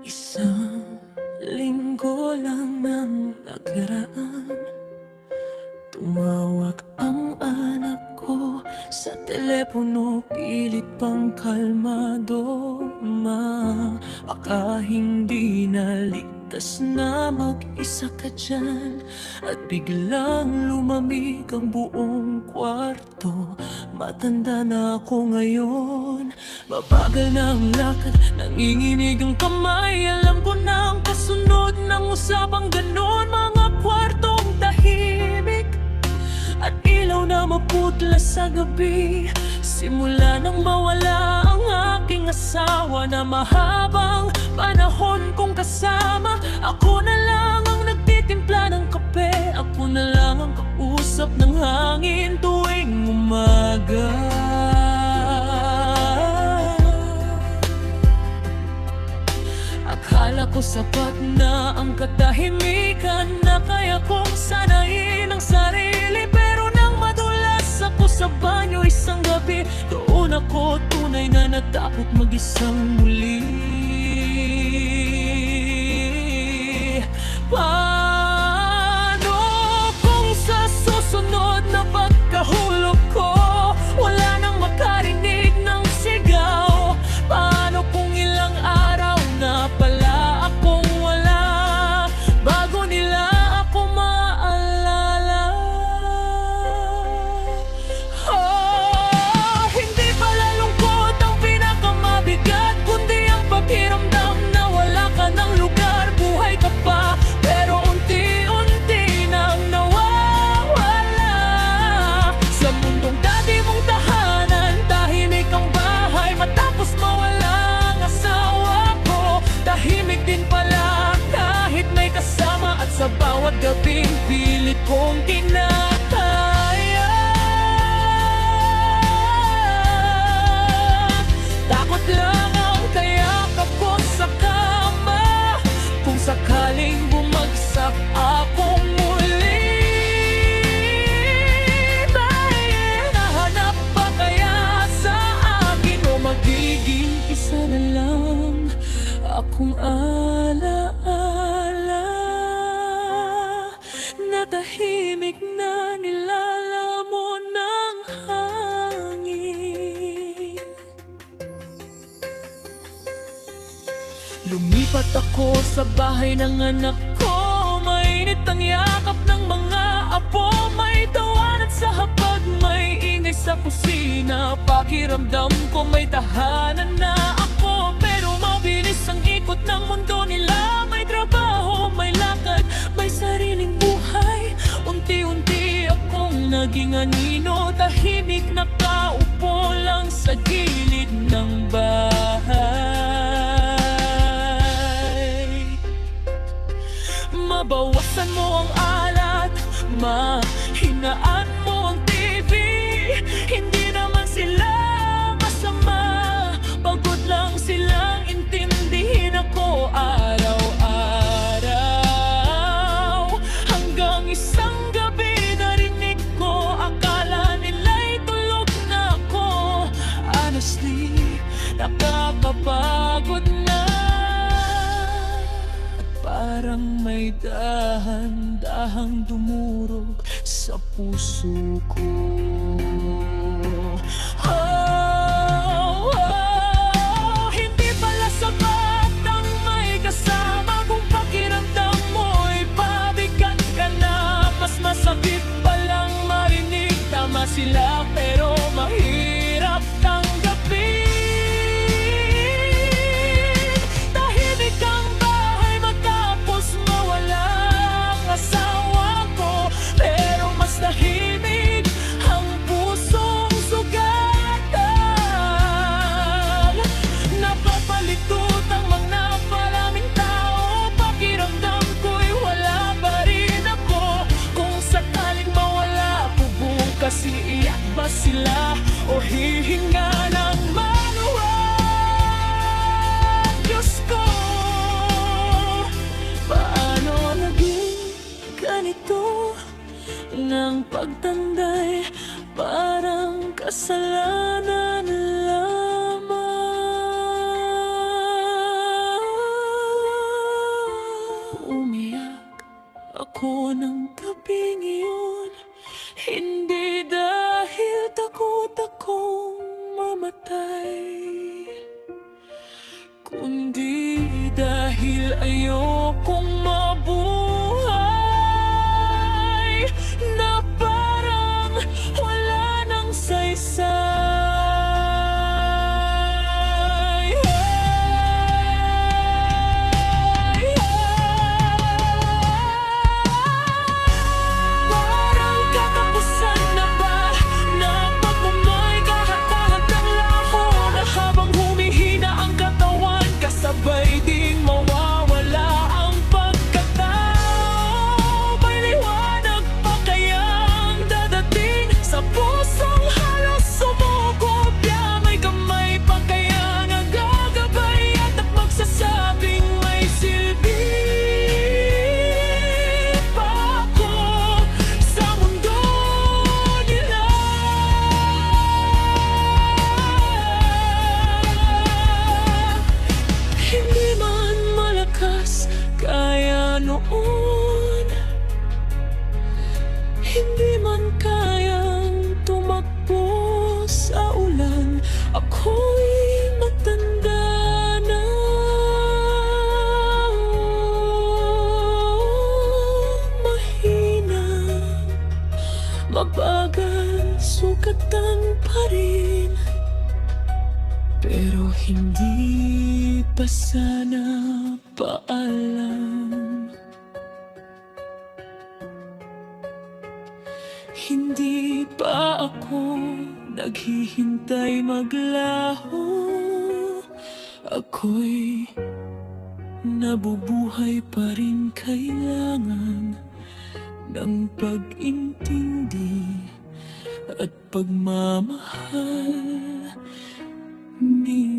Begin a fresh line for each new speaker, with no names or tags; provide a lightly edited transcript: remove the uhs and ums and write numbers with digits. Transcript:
Isang linggo lang nang nakaraan, tumawag ang anak ko sa telepono, pilit pang kalmado. Baka hindi na ligtas na mag-isa ka dyan, at biglang lumamig ang buong kwarto. Matanda na ako ngayon, mabagal na ang lakad, nanginginig ang kamay. Alam ko na ang kasunod ng usapang ganon. Mga kwartong tahimik at ilaw na maputla sa gabi. Simula nang mawala ang aking asawa na mahabang panahon kong kasama. Ako na lang ang nagtitimpla ng kape, ako na lang ang kausap ng hangin tuwing umaga. Akala ko sapat na ang katahimikan, na kaya kong sanayin ang sarili. Pero nang madulas ako sa banyo isang gabi, doon ako tunay na natakot mag-isang muli. Paano kung sa susunod na pagkahulog ko wala nang makarinig ng sigaw? Paano kung ilang araw na pala akong wala, bago nila ako maalala? Oh, hindi pala lungkot ang pinakamabigat, kundi ang pakiramdam na wala ka ng lugar. Buhay ka pa, pero unti-unti nang nawawala. Sa mundong dati mong tahanan, tahimik ang bahay. Matapos mawala ang asawa ko, tahimik din pala kahit may kasama. At sa bawat gabing pilit kong kinakaya, takot lang ang kayakap ko sa kama. Kung sakaling bumagsak akong muli, may nahanap pa kaya sa akin? O magiging isa na lang akong alaala, na tahimik na nilalamon ng hangin. Lumipat ako sa bahay ng anak ko, mainit ang yakap ng mga apo. May tawanan sa hapag, may ingay sa kusina. Pakiramdam ko may tahanan na ako, pero mabilis ang ikot ng mundo nila. May trabaho, may lakad, may sariling buhay. Unti-unti akong naging anino, tahimik nakaupo lang sa gilid ng bahay. Mabawasan mo ang alat, mahinaan mo ang TV. Hindi naman sila masama, pagod lang silang intindihin ako araw-araw. Hanggang isang gabi narinig ko, akala nila'y tulog na ako. Honestly, nakakapagod na, at parang may dahan-dahang dumurog sa puso ko. Hindi pala sapat ang may kasama, kung pakiramdam mo'y pabigat ka na. Mas masakit palang marinig, tama sila pero mahirap tanggapin. Tahimik ang bahay matapos mawala ang asawa ko, pero mas tahimik ang pusong sugatan. Napapalitot ang mga maraming tao, pakiramdam ko'y wala pa rin ako. Kung sakaling mawala ako bukas, iiyak ba sila o hihinga ng maluwag? Diyos ko, paano naging ganito? Ng pagtanda'y parang kasalanan lamang. kundi dahil ayokong mabuhay na parang wala nang saysay. Parang katapusan na ba na pagmamay kahatahad ng laho, na habang humihina ang katawan kasabay ding mawawala ang pagkatao. May liwanag pa kayang dadating sa pusong halos sumugobya? May kamay pa kaya nagagabay at magsasabing may silbi pa ako sa mundo nila? Hindi man malakas kaya noon, hindi man kayang tumakbo sa ulan, ako'y matanda na. Mahina, mabagal, sugatan pa rin, pero hindi pa sana paalam. Hindi pa ako naghihintay maglaho, ako'y nabubuhay pa rin. Kailangan ng pag-intindi at pagmamahal nila.